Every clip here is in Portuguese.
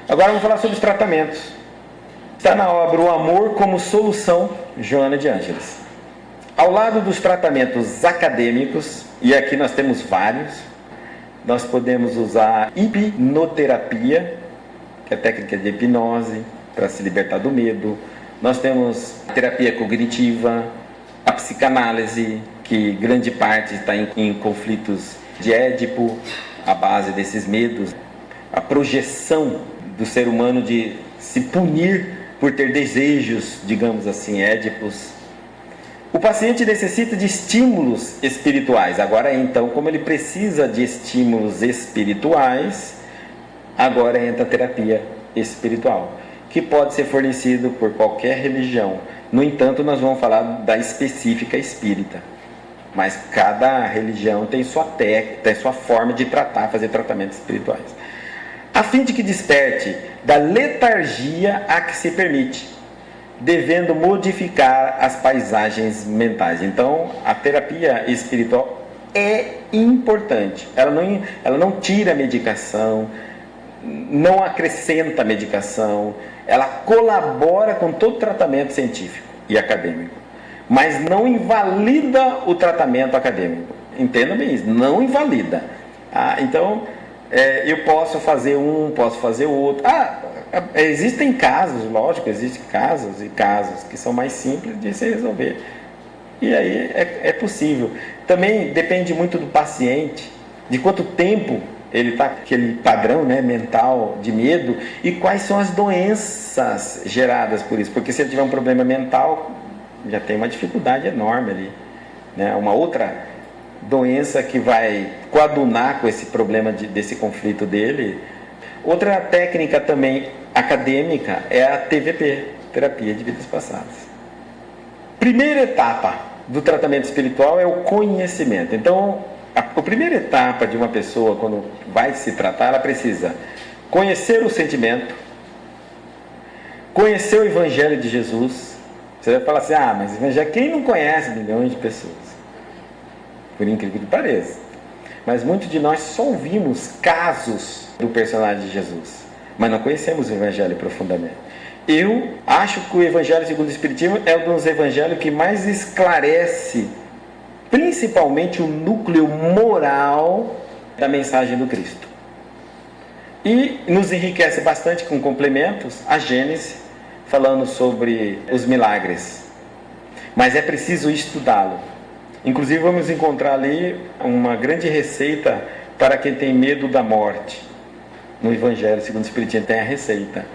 Agora vamos falar sobre os tratamentos. Está na obra O Amor como Solução, Joana de Ângeles. Ao lado dos tratamentos acadêmicos, e aqui nós temos vários, nós podemos usar hipnoterapia, que é a técnica de hipnose, para se libertar do medo. Nós temos a terapia cognitiva, a psicanálise, que grande parte está em conflitos de Édipo, a base desses medos, a projeção do ser humano de se punir por ter desejos, digamos assim, édipos. O paciente necessita de estímulos espirituais. Agora, então, como ele precisa de estímulos espirituais, agora entra a terapia espiritual, que pode ser fornecido por qualquer religião. No entanto, nós vamos falar da específica espírita. Mas cada religião tem sua técnica, tem sua forma de fazer tratamentos espirituais. A fim de que desperte da letargia a que se permite, devendo modificar as paisagens mentais. Então, a terapia espiritual é importante. Ela não tira a medicação, não acrescenta a medicação, ela colabora com todo o tratamento científico e acadêmico, mas não invalida o tratamento acadêmico. Entenda bem isso, não invalida. Então, eu posso fazer um, posso fazer o outro. Existem casos, lógico, existem casos e casos que são mais simples de se resolver. E aí é possível. Também depende muito do paciente, de quanto tempo ele está com aquele padrão, né, mental de medo, e quais são as doenças geradas por isso. Porque se ele tiver um problema mental, já tem uma dificuldade enorme ali, né? Uma outra doença que vai coadunar com esse problema desse conflito dele. Outra técnica também acadêmica é a TVP, Terapia de Vidas Passadas. Primeira etapa do tratamento espiritual é o conhecimento. Então, a primeira etapa de uma pessoa, quando vai se tratar, ela precisa conhecer o sentimento, conhecer o Evangelho de Jesus. Você vai falar assim, mas Evangelho, quem não conhece? Milhões de pessoas. Por incrível que pareça. Mas muitos de nós só ouvimos casos do personagem de Jesus, mas não conhecemos o Evangelho profundamente. Eu acho que o Evangelho segundo o Espiritismo é um dos evangelhos que mais esclarece, principalmente, o núcleo moral da mensagem do Cristo. E nos enriquece bastante com complementos a Gênesis, falando sobre os milagres. Mas é preciso estudá-lo. Inclusive vamos encontrar ali uma grande receita para quem tem medo da morte. No Evangelho segundo o Espiritismo tem a receita,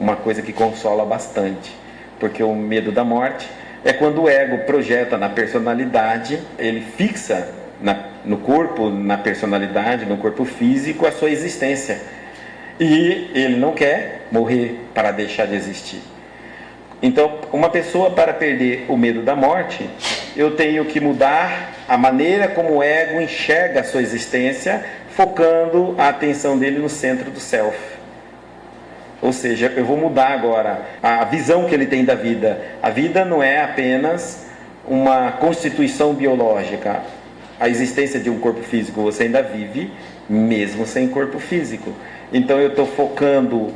uma coisa que consola bastante, porque o medo da morte é quando o ego projeta na personalidade, ele fixa no corpo, na personalidade, no corpo físico, a sua existência, e ele não quer morrer para deixar de existir. Então, uma pessoa, para perder o medo da morte, eu tenho que mudar a maneira como o ego enxerga a sua existência, focando a atenção dele no centro do self. Ou seja, eu vou mudar agora a visão que ele tem da vida. A vida não é apenas uma constituição biológica. A existência de um corpo físico você ainda vive, mesmo sem corpo físico. Então eu estou focando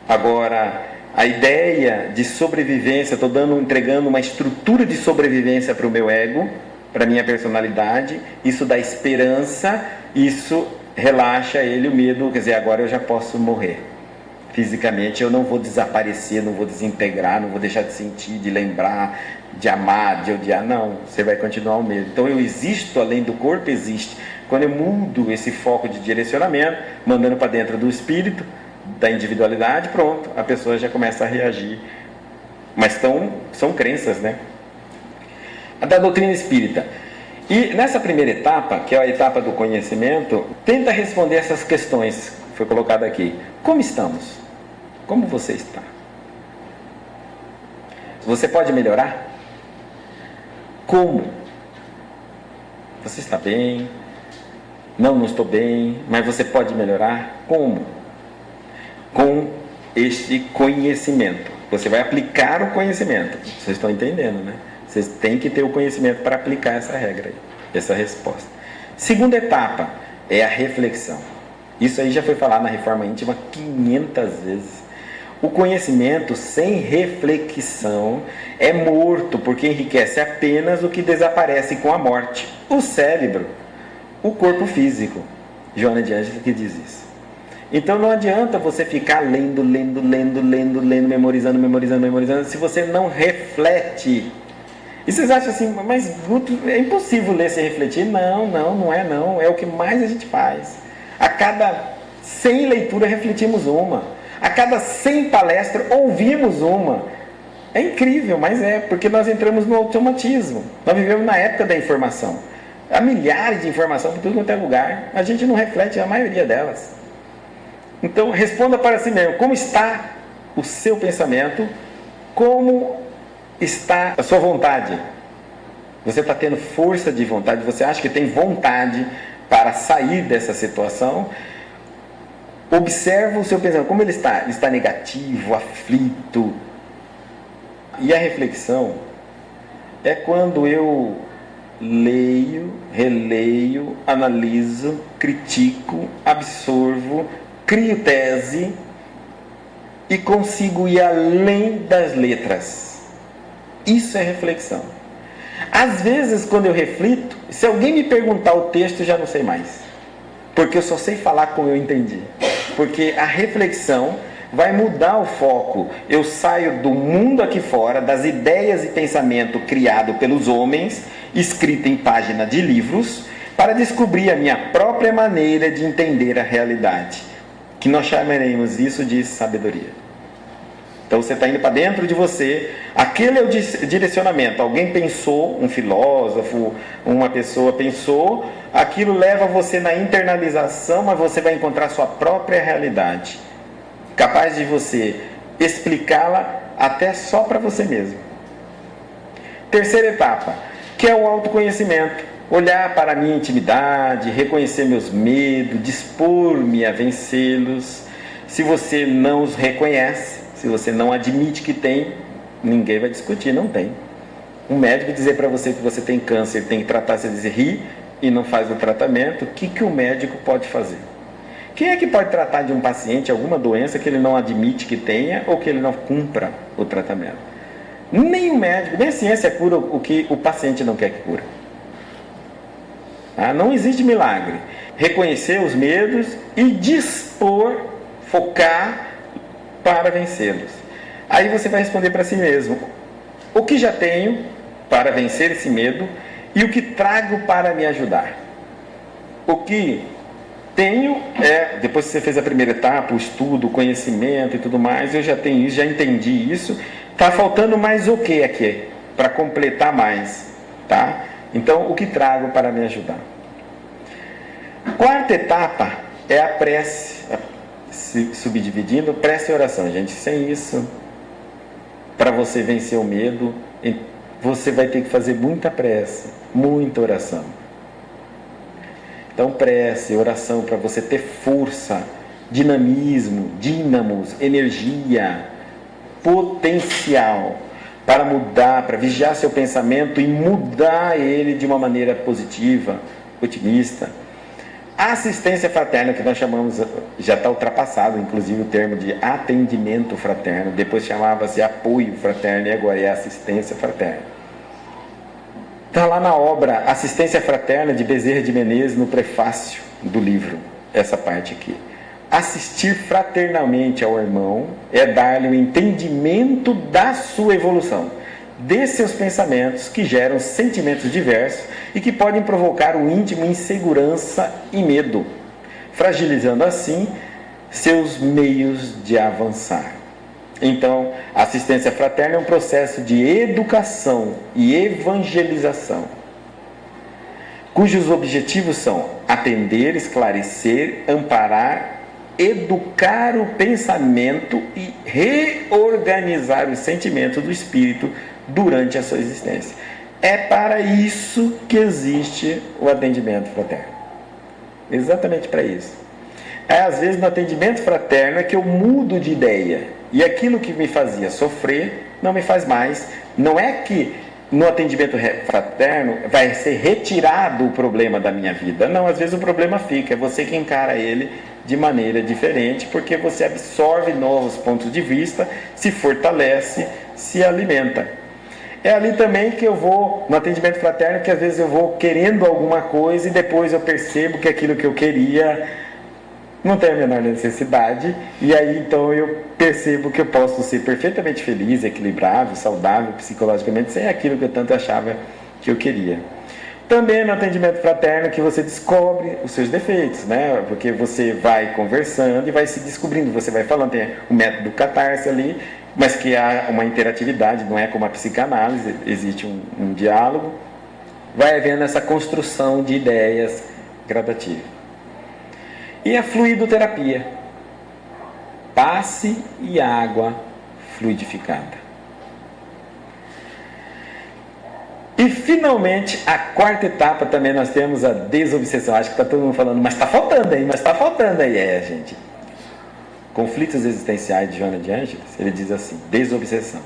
agora a ideia de sobrevivência, estou entregando uma estrutura de sobrevivência para o meu ego, para a minha personalidade. Isso dá esperança, isso relaxa ele, o medo, quer dizer, agora eu já posso morrer. Fisicamente eu não vou desaparecer, não vou desintegrar, não vou deixar de sentir, de lembrar, de amar, de odiar, não, você vai continuar o medo. Então eu existo além do corpo, existe. Quando eu mudo esse foco de direcionamento, mandando para dentro do espírito, da individualidade, pronto, a pessoa já começa a reagir. Mas são crenças, né? A da doutrina espírita. E nessa primeira etapa, que é a etapa do conhecimento, tenta responder essas questões que foi colocado aqui. Como estamos? Como você está? Você pode melhorar? Como? Você está bem? Não estou bem, mas você pode melhorar? Como? Com este conhecimento. Você vai aplicar o conhecimento. Vocês estão entendendo, né? Vocês têm que ter o conhecimento para aplicar essa regra aí, essa resposta. Segunda etapa é a reflexão. Isso aí já foi falado na Reforma Íntima 500 vezes. O conhecimento sem reflexão é morto, porque enriquece apenas o que desaparece com a morte. O cérebro, o corpo físico. Joana de Ângeles que diz isso. Então não adianta você ficar lendo, memorizando, se você não reflete. E vocês acham assim, mas Guto, é impossível ler sem refletir? Não é o que mais a gente faz. A cada 100 leituras refletimos uma. A cada 100 palestras ouvimos uma. É incrível, mas é, porque nós entramos no automatismo. Nós vivemos na época da informação. Há milhares de informações por tudo quanto é lugar. A gente não reflete a maioria delas. Então, responda para si mesmo. Como está o seu pensamento? Como está a sua vontade? Você está tendo força de vontade? Você acha que tem vontade para sair dessa situação? Observa o seu pensamento. Como ele está? Ele está negativo, aflito. E a reflexão é quando eu leio, releio, analiso, critico, absorvo, crio tese e consigo ir além das letras. Isso é reflexão. Às vezes, quando eu reflito, se alguém me perguntar o texto, eu já não sei mais. Porque eu só sei falar como eu entendi. Porque a reflexão vai mudar o foco. Eu saio do mundo aqui fora, das ideias e pensamento criado pelos homens, escrito em página de livros, para descobrir a minha própria maneira de entender a realidade. Que nós chamaremos isso de sabedoria. Então você está indo para dentro de você, aquele é o direcionamento. Alguém pensou, um filósofo, uma pessoa pensou, aquilo leva você na internalização, mas você vai encontrar sua própria realidade, capaz de você explicá-la até só para você mesmo. Terceira etapa, que é o autoconhecimento. Olhar para a minha intimidade, reconhecer meus medos, dispor-me a vencê-los. Se você não os reconhece, se você não admite que tem, ninguém vai discutir, não tem. Um médico dizer para você que você tem câncer, tem que tratar, você dizer ri e não faz o tratamento, o que o médico pode fazer? Quem é que pode tratar de um paciente alguma doença que ele não admite que tenha ou que ele não cumpra o tratamento? Nem o médico, nem a ciência cura o que o paciente não quer que cura. Não existe milagre. Reconhecer os medos e dispor, focar para vencê-los. Aí você vai responder para si mesmo: o que já tenho para vencer esse medo e o que trago para me ajudar. O que tenho é, depois que você fez a primeira etapa, o estudo, o conhecimento e tudo mais, eu já tenho isso, já entendi isso. Está faltando mais o que aqui? Para completar mais, tá? Então, o que trago para me ajudar? Quarta etapa é a prece, se subdividindo, prece e oração. Gente, sem isso, para você vencer o medo, você vai ter que fazer muita prece, muita oração. Então, prece, oração, para você ter força, dinamismo, dínamos, energia, potencial, para mudar, para vigiar seu pensamento e mudar ele de uma maneira positiva, otimista. A assistência fraterna, que nós chamamos, já está ultrapassado, inclusive o termo de atendimento fraterno, depois chamava-se apoio fraterno e agora é assistência fraterna. Está lá na obra Assistência Fraterna de Bezerra de Menezes, no prefácio do livro, essa parte aqui. Assistir fraternalmente ao irmão é dar-lhe o entendimento da sua evolução, de seus pensamentos que geram sentimentos diversos e que podem provocar o íntimo insegurança e medo, fragilizando assim seus meios de avançar. Então, a assistência fraterna é um processo de educação e evangelização, cujos objetivos são atender, esclarecer, amparar, educar o pensamento e reorganizar os sentimentos do espírito durante a sua existência. É para isso que existe o atendimento fraterno. Exatamente para isso. Às vezes no atendimento fraterno é que eu mudo de ideia. E aquilo que me fazia sofrer não me faz mais. Não é que no atendimento fraterno vai ser retirado o problema da minha vida. Não, às vezes o problema fica. É você que encara ele de maneira diferente, porque você absorve novos pontos de vista, se fortalece, se alimenta. É ali também que eu vou, no atendimento fraterno, que às vezes eu vou querendo alguma coisa e depois eu percebo que aquilo que eu queria não tem a menor necessidade, e aí então eu percebo que eu posso ser perfeitamente feliz, equilibrado, saudável psicologicamente, sem aquilo que eu tanto achava que eu queria. Também no atendimento fraterno que você descobre os seus defeitos, né? Porque você vai conversando e vai se descobrindo, você vai falando, tem o método catarse ali, mas que há uma interatividade, não é como a psicanálise, existe um diálogo, vai havendo essa construção de ideias gradativa. E a fluidoterapia, passe e água fluidificada. E finalmente, a quarta etapa também nós temos a desobsessão. Acho que está todo mundo falando, mas está faltando aí, gente. Conflitos existenciais de Joana de Ângeles, ele diz assim, desobsessão.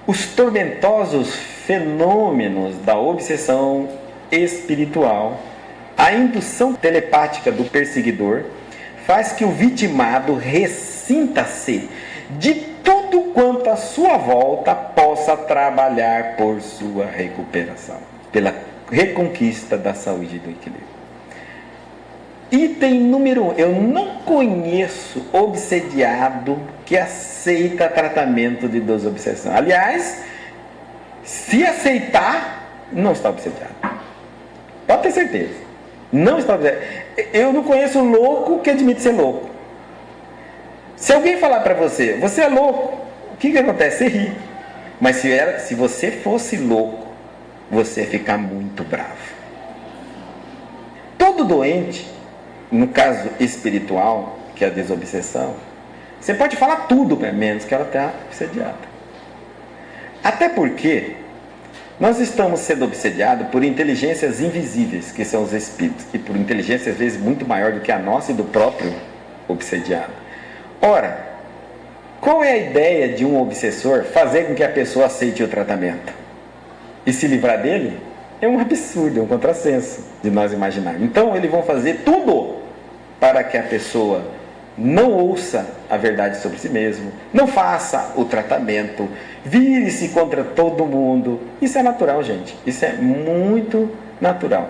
Os tormentosos fenômenos da obsessão espiritual, a indução telepática do perseguidor, faz que o vitimado ressinta-se de tudo quanto à sua volta possa trabalhar por sua recuperação, pela reconquista da saúde e do equilíbrio. Item número 1, eu não conheço obsediado que aceita tratamento de desobsessão. Aliás, se aceitar, não está obsediado. Pode ter certeza. Não está obsediado. Eu não conheço louco que admite ser louco. Se alguém falar para você, você é louco, o que acontece? Você ri. Mas se você fosse louco, você ia ficar muito bravo. Todo doente, no caso espiritual, que é a desobsessão, você pode falar tudo, menos que ela está obsediada. Até porque nós estamos sendo obsediados por inteligências invisíveis, que são os espíritos, e por inteligência às vezes muito maior do que a nossa e do próprio obsediado. Ora, qual é a ideia de um obsessor fazer com que a pessoa aceite o tratamento e se livrar dele? É um absurdo, é um contrassenso de nós imaginarmos. Então eles vão fazer tudo para que a pessoa não ouça a verdade sobre si mesmo, não faça o tratamento, vire-se contra todo mundo. Isso é natural, gente. Isso é muito natural.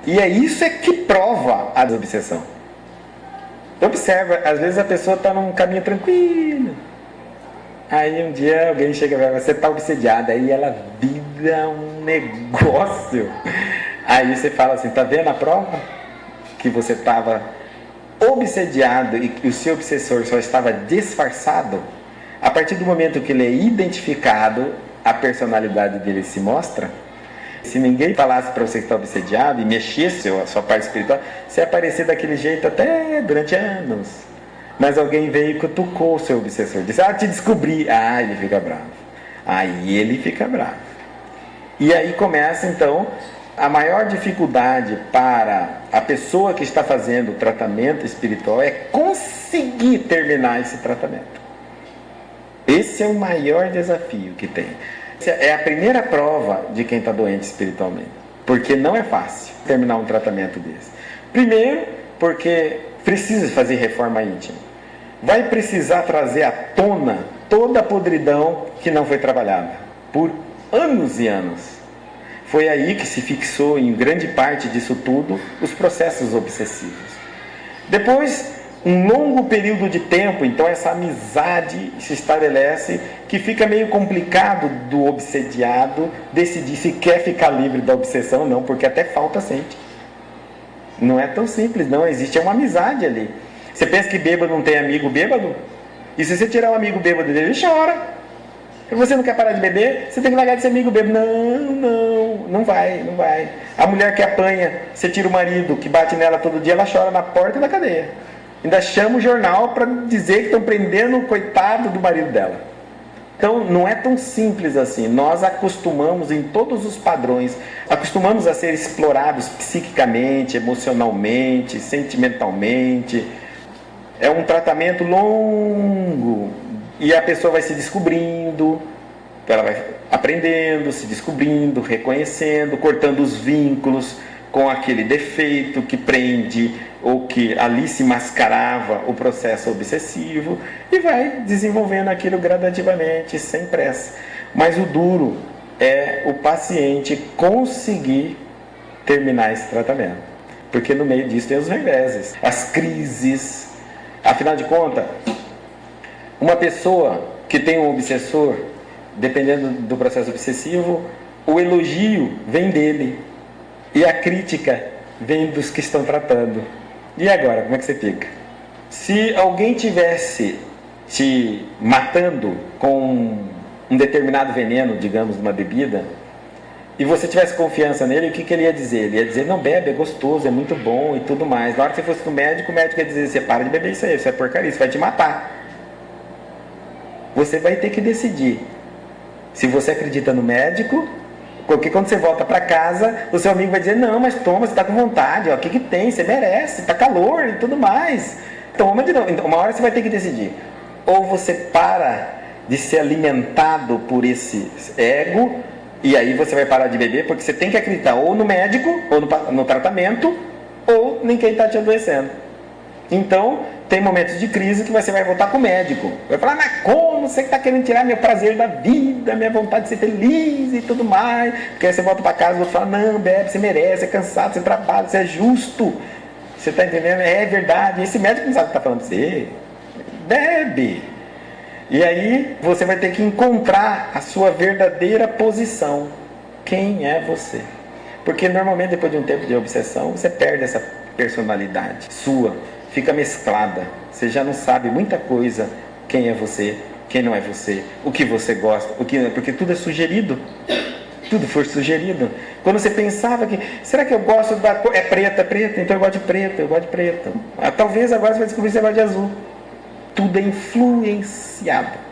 E é isso que prova a obsessão. Observa, às vezes a pessoa está num caminho tranquilo. Aí um dia alguém chega e fala, você está obsediada. Aí ela vira um negócio. Aí você fala assim, está vendo a prova? Que você estava obsediado e que o seu obsessor só estava disfarçado. A partir do momento que ele é identificado, a personalidade dele se mostra. Se ninguém falasse para você que está obsediado e mexesse a sua parte espiritual, você ia aparecer daquele jeito até durante anos. Mas alguém veio e cutucou o seu obsessor, disse, te descobri. Ele fica bravo. Aí ele fica bravo. E aí começa então a maior dificuldade para a pessoa que está fazendo o tratamento espiritual é conseguir terminar esse tratamento. Esse é o maior desafio que tem. É a primeira prova de quem está doente espiritualmente, porque não é fácil terminar um tratamento desse. Primeiro, porque precisa fazer reforma íntima. Vai precisar trazer à tona toda a podridão que não foi trabalhada por anos e anos. Foi aí que se fixou em grande parte disso tudo os processos obsessivos. Depois, um longo período de tempo, então essa amizade se estabelece, que fica meio complicado do obsediado decidir se quer ficar livre da obsessão ou não, porque até falta sente. Não é tão simples, não, existe uma amizade ali. Você pensa que bêbado não tem amigo bêbado? E se você tirar um amigo bêbado dele, ele chora. E você não quer parar de beber? Você tem que largar de ser amigo bêbado. Não vai. A mulher que apanha, você tira o marido, que bate nela todo dia, ela chora na porta da cadeia. Ainda chama o jornal para dizer que estão prendendo o coitado do marido dela. Então, não é tão simples assim. Nós acostumamos em todos os padrões, acostumamos a ser explorados psiquicamente, emocionalmente, sentimentalmente. É um tratamento longo e a pessoa vai se descobrindo, ela vai aprendendo, se descobrindo, reconhecendo, cortando os vínculos com aquele defeito que prende ou que ali se mascarava o processo obsessivo, e vai desenvolvendo aquilo gradativamente, sem pressa. Mas o duro é o paciente conseguir terminar esse tratamento, porque no meio disso tem os reveses, as crises. Afinal de contas, uma pessoa que tem um obsessor, dependendo do processo obsessivo, o elogio vem dele e a crítica vem dos que estão tratando. E agora, como é que você fica? Se alguém tivesse te matando com um determinado veneno, digamos, numa bebida, e você tivesse confiança nele, o que ele ia dizer? Ele ia dizer, não, bebe, é gostoso, é muito bom e tudo mais. Na hora que você fosse no médico, o médico ia dizer, você para de beber isso aí, isso é porcaria, isso vai te matar. Você vai ter que decidir se você acredita no médico, porque quando você volta para casa, o seu amigo vai dizer, não, mas toma, você está com vontade, ó, o que tem, você merece, está calor e tudo mais. Toma de novo. Então, uma hora você vai ter que decidir. Ou você para de ser alimentado por esse ego, e aí você vai parar de beber, porque você tem que acreditar ou no médico, ou no tratamento, ou em quem está te adoecendo. Então, tem momentos de crise que você vai voltar com o médico. Vai falar, mas como você está querendo tirar meu prazer da vida, minha vontade de ser feliz e tudo mais? Porque aí você volta para casa e você fala, não, bebe, você merece, é cansado, você trabalha, você é justo. Você está entendendo? É verdade. Esse médico não sabe o que está falando para você. Bebe. E aí você vai ter que encontrar a sua verdadeira posição. Quem é você? Porque normalmente depois de um tempo de obsessão, você perde essa personalidade sua. Fica mesclada, você já não sabe muita coisa, quem é você, quem não é você, o que você gosta, o que não é, porque tudo é sugerido, tudo foi sugerido. Quando você pensava que, será que eu gosto da cor, é preta, então eu gosto de preto, eu gosto de preto. Talvez agora você vai descobrir que você gosta de azul. Tudo é influenciado.